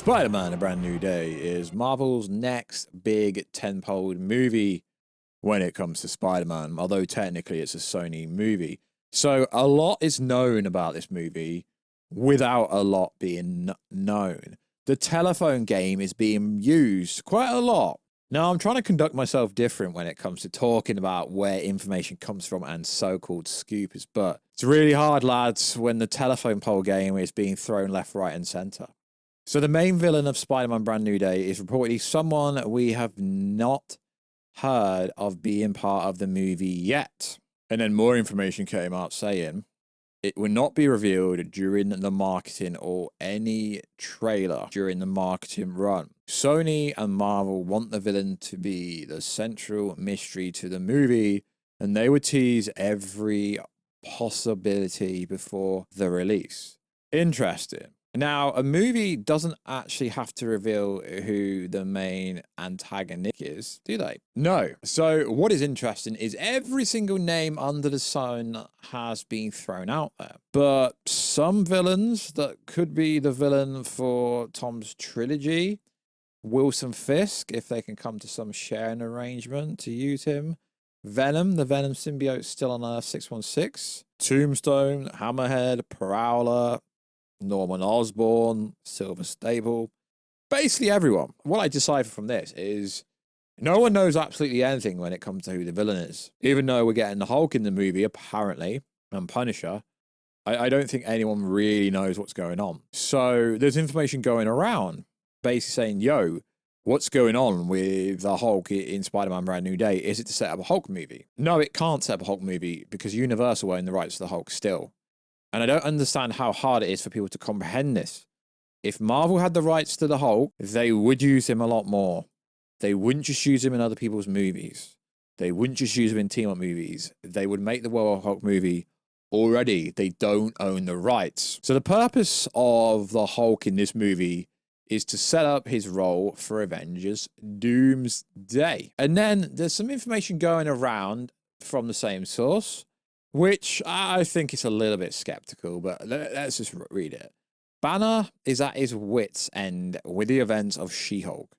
Spider-Man: A Brand New Day is Marvel's next big tentpole movie when it comes to Spider-Man, although technically it's a Sony movie. So a lot is known about this movie without a lot being known. The telephone game is being used quite a lot. Now, I'm trying to conduct myself different when it comes to talking about where information comes from and so-called scoopers, but it's really hard, lads, when the telephone pole game is being thrown left, right, and center. So the main villain of Spider-Man Brand New Day is reportedly someone we have not heard of being part of the movie yet. And then more information came out saying it will not be revealed during the marketing or any trailer during the marketing run. Sony and Marvel want the villain to be the central mystery to the movie, and they would tease every possibility before the release. Interesting. Now, a movie doesn't actually have to reveal who the main antagonist is, do they? No. So what is interesting is every single name under the sun has been thrown out there. But some villains that could be the villain for Tom's trilogy, Wilson Fisk, if they can come to some sharing arrangement to use him. Venom, the Venom symbiote still on Earth 616. Tombstone, Hammerhead, Prowler, Norman Osborn, Silver Stable, basically everyone. What I decipher from this is no one knows absolutely anything when it comes to who the villain is. Even though we're getting the Hulk in the movie, apparently, and Punisher, I don't think anyone really knows what's going on. So there's information going around basically saying, yo, what's going on with the Hulk in Spider-Man Brand New Day? Is it to set up a Hulk movie? No, it can't set up a Hulk movie because Universal own the rights to the Hulk still. And I don't understand how hard it is for people to comprehend this. If Marvel had the rights to the Hulk, they would use him a lot more. They wouldn't just use him in other people's movies. They wouldn't just use him in team-up movies. They would make the World Hulk movie already. They don't own the rights. So the purpose of the Hulk in this movie is to set up his role for Avengers Doomsday. And then there's some information going around from the same source, which I think is a little bit skeptical, but let's just read it. Banner is at his wit's end with the events of She-Hulk.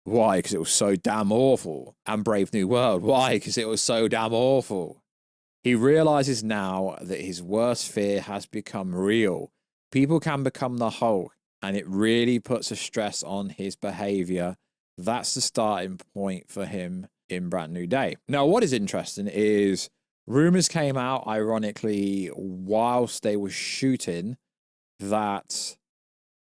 Why? Because it was so damn awful. And Brave New World. Why? Because it was so damn awful. He realizes now that his worst fear has become real. People can become the Hulk, and it really puts a stress on his behavior. That's the starting point for him in Brand New Day. Now, what is interesting is rumors came out, ironically, whilst they were shooting, that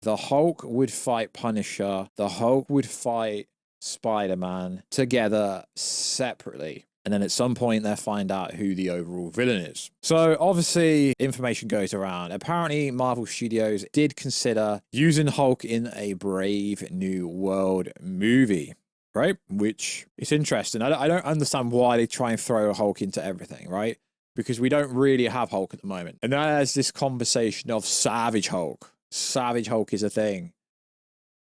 the Hulk would fight Punisher, the Hulk would fight Spider-Man together separately. And then at some point, they'll find out who the overall villain is. So obviously, information goes around. Apparently, Marvel Studios did consider using Hulk in a Brave New World movie. Right? Which is interesting. I don't understand why they try and throw Hulk into everything, right? Because we don't really have Hulk at the moment. And there's this conversation of Savage Hulk. Savage Hulk is a thing.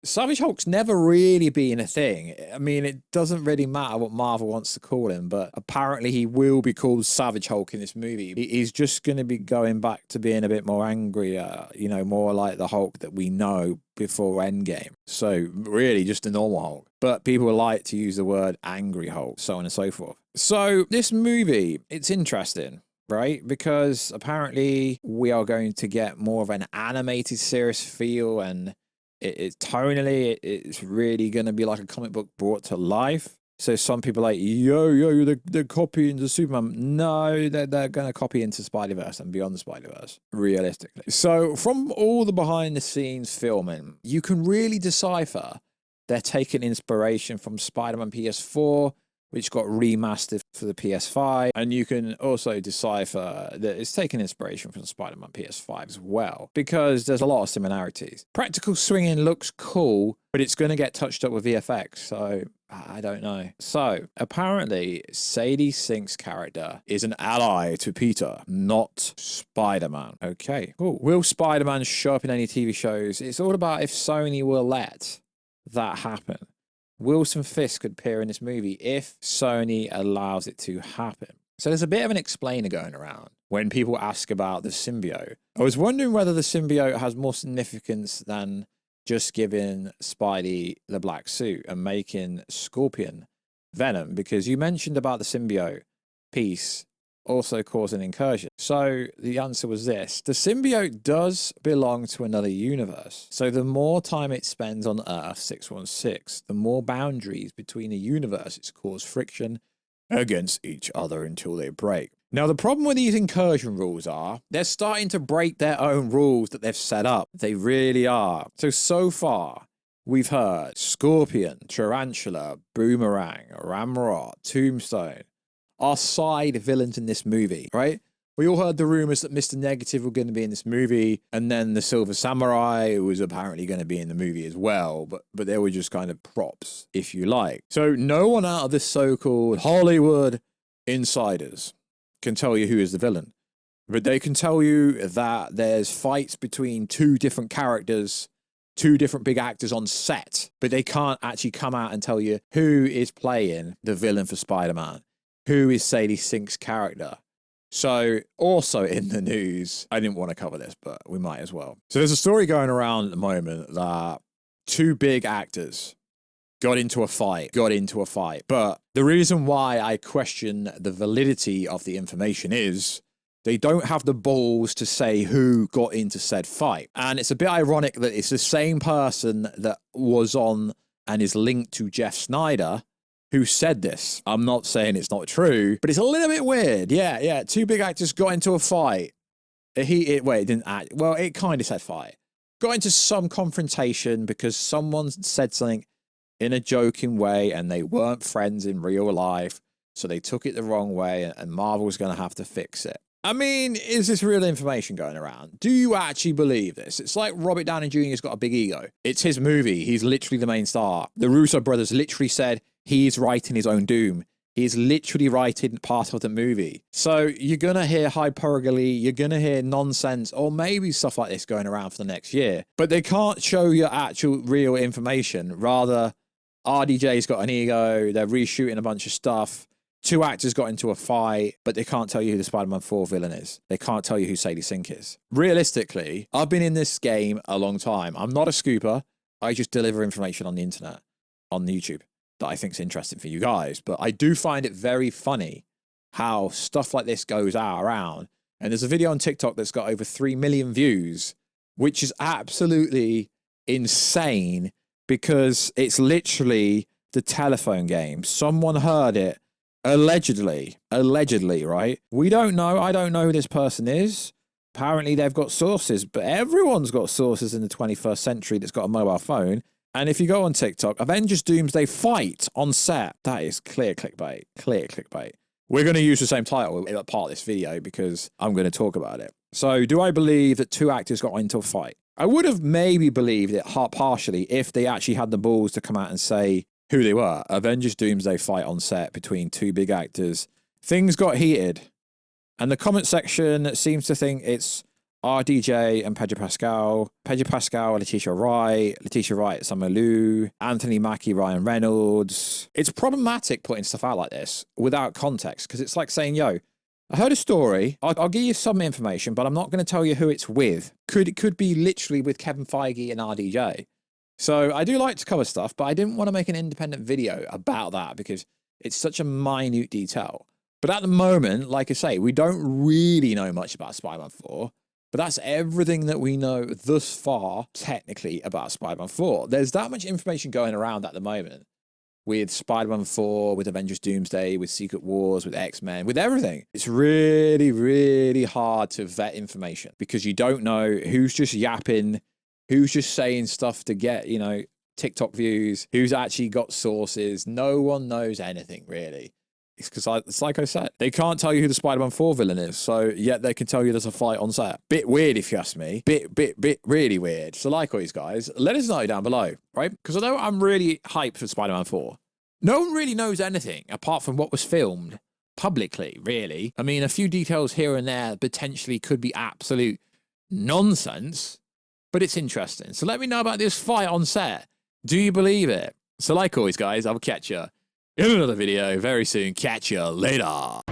Savage Hulk's never really been a thing. I mean, it doesn't really matter what Marvel wants to call him, but apparently he will be called Savage Hulk in this movie. He's just going to be going back to being a bit more angry, more like the Hulk that we know before Endgame. So really just a normal Hulk. But people like to use the word angry Hulk, so on and so forth. So this movie, it's interesting, right? Because apparently we are going to get more of an animated series feel, and it's tonally, it's really going to be like a comic book brought to life. So some people are like, they're copying the Superman. No, they're going to copy into Spider-Verse and beyond the Spider-Verse, realistically. So from all the behind-the-scenes filming, you can really decipher they're taking inspiration from Spider-Man PS4, which got remastered for the PS5. And you can also decipher that it's taking inspiration from Spider-Man PS5 as well, because there's a lot of similarities. Practical swinging looks cool, but it's going to get touched up with VFX, so I don't know. So apparently, Sadie Sink's character is an ally to Peter, not Spider-Man. Okay, cool. Will Spider-Man show up in any TV shows? It's all about if Sony will let that happen. Wilson Fisk could appear in this movie if Sony allows it to happen. So there's a bit of an explainer going around when people ask about the symbiote. I was wondering whether the symbiote has more significance than just giving Spidey the black suit and making Scorpion Venom? Because you mentioned about the symbiote piece also causing Incursion. So the answer was this. The symbiote does belong to another universe. So the more time it spends on Earth 616, the more boundaries between the universes cause friction against each other until they break. Now, the problem with these incursion rules are they're starting to break their own rules that they've set up. They really are. So far, we've heard Scorpion, Tarantula, Boomerang, Ramrod, Tombstone are side villains in this movie, right? We all heard the rumors that Mr. Negative were going to be in this movie, and then the Silver Samurai was apparently going to be in the movie as well, but they were just kind of props, if you like. So no one out of this so-called Hollywood insiders can tell you who is the villain, but they can tell you that there's fights between two different characters, two different big actors on set, but they can't actually come out and tell you who is playing the villain for Spider-Man, who is Sadie Sink's character. So also in the news, I didn't want to cover this, but we might as well. So there's a story going around at the moment that two big actors got into a fight. But the reason why I question the validity of the information is they don't have the balls to say who got into said fight. And it's a bit ironic that it's the same person that was on and is linked to Jeff Snyder who said this. I'm not saying it's not true, but it's a little bit weird. Yeah. Two big actors got into a fight. It didn't act. Well, it kind of said fight. Got into some confrontation because someone said something in a joking way and they weren't friends in real life. So they took it the wrong way and Marvel's going to have to fix it. I mean, is this real information going around? Do you actually believe this? It's like Robert Downey Jr.'s got a big ego. It's his movie. He's literally the main star. The Russo brothers literally said he's writing his own doom. He's literally writing part of the movie. So you're going to hear hyperbole, you're going to hear nonsense, or maybe stuff like this going around for the next year. But they can't show you actual real information. Rather, RDJ's got an ego, they're reshooting a bunch of stuff. Two actors got into a fight, but they can't tell you who the Spider-Man 4 villain is. They can't tell you who Sadie Sink is. Realistically, I've been in this game a long time. I'm not a scooper. I just deliver information on the internet, on YouTube, that I think is interesting for you guys. But I do find it very funny how stuff like this goes out around. And there's a video on TikTok that's got over 3 million views, which is absolutely insane because it's literally the telephone game. Someone heard it. Allegedly, right? We don't know. I don't know who this person is. Apparently they've got sources, but everyone's got sources in the 21st century that's got a mobile phone. And if you go on TikTok, Avengers Doomsday fight on set. That is clear clickbait. We're going to use the same title as part of this video because I'm going to talk about it. So do I believe that two actors got into a fight? I would have maybe believed it partially if they actually had the balls to come out and say who they were. Avengers Doomsday fight on set between two big actors. Things got heated. And the comment section seems to think it's RDJ and Pedro Pascal. Pedro Pascal, Letitia Wright, Samuel Liu, Anthony Mackie, Ryan Reynolds. It's problematic putting stuff out like this without context because it's like saying, yo, I heard a story. I'll give you some information, but I'm not going to tell you who it's with. It could be literally with Kevin Feige and RDJ. So I do like to cover stuff, but I didn't want to make an independent video about that because it's such a minute detail. But at the moment, like I say, we don't really know much about Spider-Man 4, but that's everything that we know thus far, technically, about Spider-Man 4. There's that much information going around at the moment with Spider-Man 4, with Avengers Doomsday, with Secret Wars, with X-Men, with everything. It's really, really hard to vet information because you don't know who's just yapping, who's just saying stuff to get, TikTok views, who's actually got sources. No one knows anything, really. It's because, it's like I said, they can't tell you who the Spider-Man 4 villain is, so yet they can tell you there's a fight on set. Bit weird, if you ask me. Bit really weird. So likewise, guys, let us know down below, right? Because although I'm really hyped for Spider-Man 4, no one really knows anything apart from what was filmed publicly, really. I mean, a few details here and there potentially could be absolute nonsense, but it's interesting. So let me know about this fight on set. Do you believe it? So like always, guys, I'll catch you in another video very soon. Catch you later.